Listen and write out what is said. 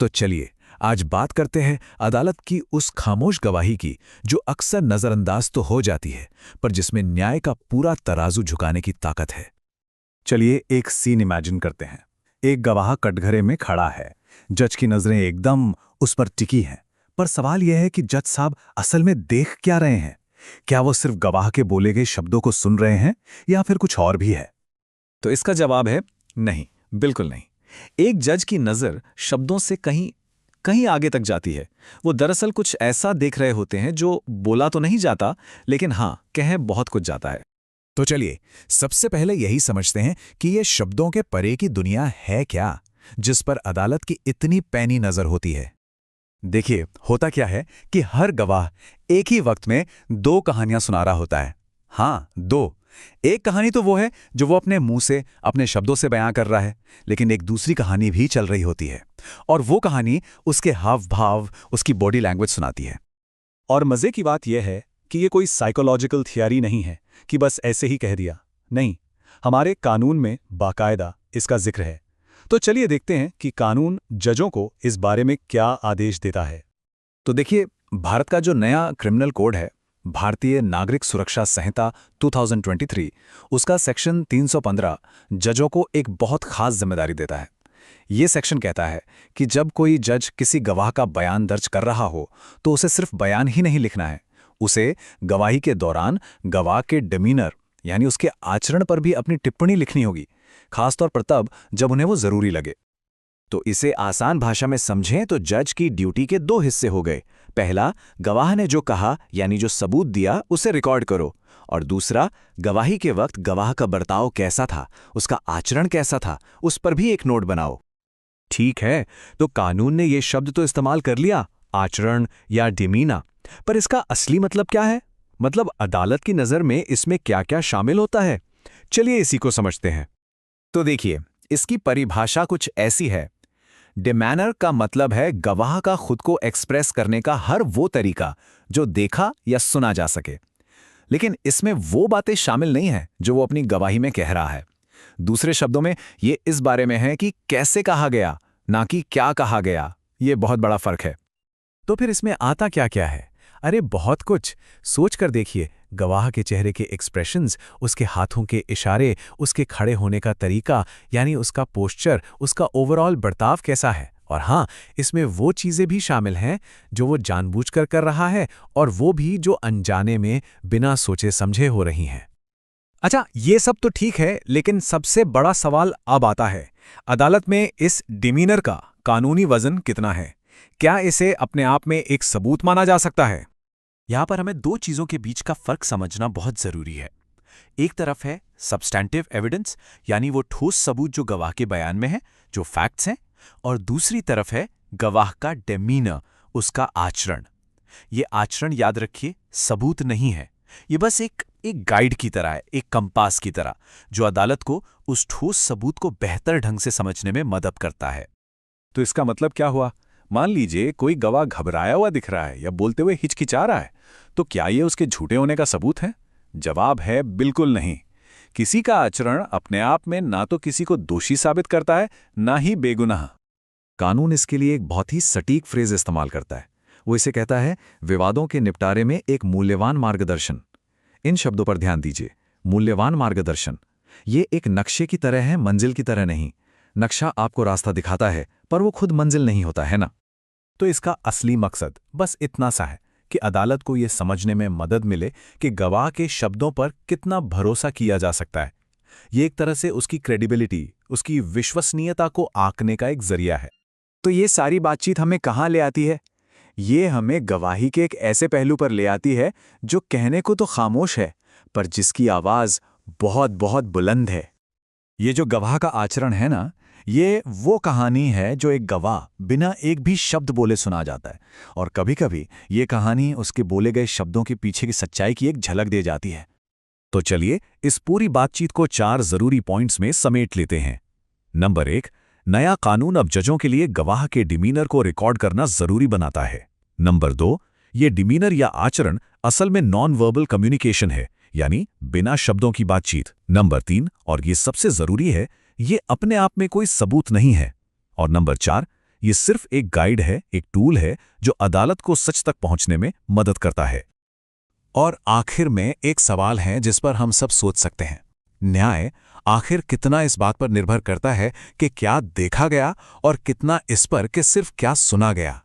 तो चलिए आज बात करते हैं अदालत की उस खामोश गवाही की जो अक्सर नजरअंदाज तो हो जाती है, पर जिसमें न्याय का पूरा तराजू झुकाने की ताकत है। चलिए एक सीन इमेजिन करते हैं। एक गवाह कटघरे में खड़ा है। जज की नजरें एकदम उस पर टिकी हैं। पर सवाल यह है कि जज साहब असल में देख क्या रहे हैं? क्या वो सिर्फ गवाह के बोले गए शब्दों को सुन रहे हैं या फिर कुछ और भी है? तो इसका जवाब है नहीं, बिल्कुल नहीं। एक जज की नज़र शब्दों से कहीं कहीं आगे तक जाती है। वो दरअसल कुछ ऐसा देख रहे होते हैं जो बोला तो नहीं जाता, लेकिन हाँ, कह बहुत कुछ जाता है। तो चलिए सबसे पहले यही समझते हैं कि ये शब्दों के परे की दुनिया है क्या, जिस पर अदालत की इतनी पैनी नज़र होती है। देखिए, होता क्या है कि हर गवाह एक ही वक्त में दो कहानियां सुना रहा होता है। हाँ, दो। एक कहानी तो वो है जो वो अपने मुंह से, अपने शब्दों से बयां कर रहा है, लेकिन एक दूसरी कहानी भी चल रही होती है और वो कहानी उसके हाव भाव, उसकी बॉडी लैंग्वेज सुनाती है। और मजे की बात यह है कि ये कोई साइकोलॉजिकल थियरी नहीं है कि बस ऐसे ही कह दिया। नहीं, हमारे कानून में बाकायदा इसका जिक्र है। तो चलिए देखते हैं कि कानून जजों को इस बारे में क्या आदेश देता है। तो देखिए, भारत का जो नया क्रिमिनल कोड है, भारतीय नागरिक सुरक्षा संहिता 2023, उसका सेक्शन 315 जजों को एक बहुत खास जिम्मेदारी देता है। ये सेक्शन कहता है कि जब कोई जज किसी गवाह का बयान दर्ज कर रहा हो तो उसे सिर्फ बयान ही नहीं लिखना है, उसे गवाही के दौरान गवाह के डिमीनर यानी उसके आचरण पर भी अपनी टिप्पणी लिखनी होगी, खासतौर पर तब जब उन्हें वो जरूरी लगे। तो इसे आसान भाषा में समझें तो जज की ड्यूटी के दो हिस्से हो गए। पहला, गवाह ने जो कहा यानी जो सबूत दिया उसे रिकॉर्ड करो, और दूसरा, गवाही के वक्त गवाह का बर्ताव कैसा था, उसका आचरण कैसा था, उस पर भी एक नोट बनाओ। ठीक है, तो कानून ने ये शब्द तो इस्तेमाल कर लिया, आचरण या डिमीना, पर इसका असली मतलब क्या है? मतलब अदालत की नज़र में इसमें क्या क्या शामिल होता है? चलिए इसी को समझते हैं। तो देखिए, इसकी परिभाषा कुछ ऐसी है। डिमैनर का मतलब है गवाह का खुद को एक्सप्रेस करने का हर वो तरीका जो देखा या सुना जा सके, लेकिन इसमें वो बातें शामिल नहीं है जो वो अपनी गवाही में कह रहा है। दूसरे शब्दों में ये इस बारे में है कि कैसे कहा गया, ना कि क्या कहा गया। ये बहुत बड़ा फर्क है। तो फिर इसमें आता क्या क्या है? अरे बहुत कुछ। सोच कर देखिए, गवाह के चेहरे के एक्सप्रेशंस, उसके हाथों के इशारे, उसके खड़े होने का तरीका यानी उसका पोस्चर, उसका ओवरऑल बर्ताव कैसा है। और हाँ, इसमें वो चीज़ें भी शामिल हैं जो वो जानबूझकर कर रहा है और वो भी जो अनजाने में बिना सोचे समझे हो रही हैं। अच्छा, ये सब तो ठीक है, लेकिन सबसे बड़ा सवाल अब आता है, अदालत में इस डिमीनर का कानूनी वजन कितना है? क्या इसे अपने आप में एक सबूत माना जा सकता है? यहां पर हमें दो चीजों के बीच का फर्क समझना बहुत जरूरी है। एक तरफ है सब्सटैंटिव एविडेंस, यानी वो ठोस सबूत जो गवाह के बयान में है, जो फैक्ट्स हैं, और दूसरी तरफ है गवाह का डेमीनर, उसका आचरण। ये आचरण, याद रखिए, सबूत नहीं है। ये बस एक गाइड की तरह है, एक कंपास की तरह, जो अदालत को उस ठोस सबूत को बेहतर ढंग से समझने में मदद करता है। तो इसका मतलब क्या हुआ? मान लीजिए कोई गवाह घबराया हुआ दिख रहा है या बोलते हुए हिचकिचा रहा है, तो क्या ये उसके झूठे होने का सबूत है? जवाब है बिल्कुल नहीं। किसी का आचरण अपने आप में ना तो किसी को दोषी साबित करता है, ना ही बेगुनाह। कानून इसके लिए एक बहुत ही सटीक फ्रेज इस्तेमाल करता है। वो इसे कहता है विवादों के निपटारे में एक मूल्यवान मार्गदर्शन। इन शब्दों पर ध्यान दीजिए, मूल्यवान मार्गदर्शन। ये एक नक्शे की तरह है, मंजिल की तरह नहीं। नक्शा आपको रास्ता दिखाता है, पर वो खुद मंजिल नहीं होता है ना। तो इसका असली मकसद बस इतना सा है कि अदालत को यह समझने में मदद मिले कि गवाह के शब्दों पर कितना भरोसा किया जा सकता है। ये एक तरह से उसकी क्रेडिबिलिटी, उसकी विश्वसनीयता को आंकने का एक जरिया है। तो ये सारी बातचीत हमें कहाँ ले आती है? ये हमें गवाही के एक ऐसे पहलू पर ले आती है जो कहने को तो खामोश है, पर जिसकी आवाज बहुत बहुत बुलंद है। ये जो गवाह का आचरण है ना, ये वो कहानी है जो एक गवाह बिना एक भी शब्द बोले सुना जाता है, और कभी-कभी ये कहानी उसके बोले गए शब्दों के पीछे की सच्चाई की एक झलक दे जाती है। तो चलिए इस पूरी बातचीत को 4 जरूरी पॉइंट्स में समेट लेते हैं। नंबर 1, नया कानून अब जजों के लिए गवाह के डिमीनर को रिकॉर्ड करना जरूरी बनाता है। नंबर 2, ये डिमीनर या आचरण असल में नॉन वर्बल कम्युनिकेशन है, यानी बिना शब्दों की बातचीत। नंबर 3, और ये सबसे जरूरी है, ये अपने आप में कोई सबूत नहीं है। और नंबर 4, ये सिर्फ एक गाइड है, एक टूल है जो अदालत को सच तक पहुंचने में मदद करता है। और आखिर में एक सवाल है जिस पर हम सब सोच सकते हैं। न्याय आखिर कितना इस बात पर निर्भर करता है कि क्या देखा गया और कितना इस पर कि सिर्फ क्या सुना गया।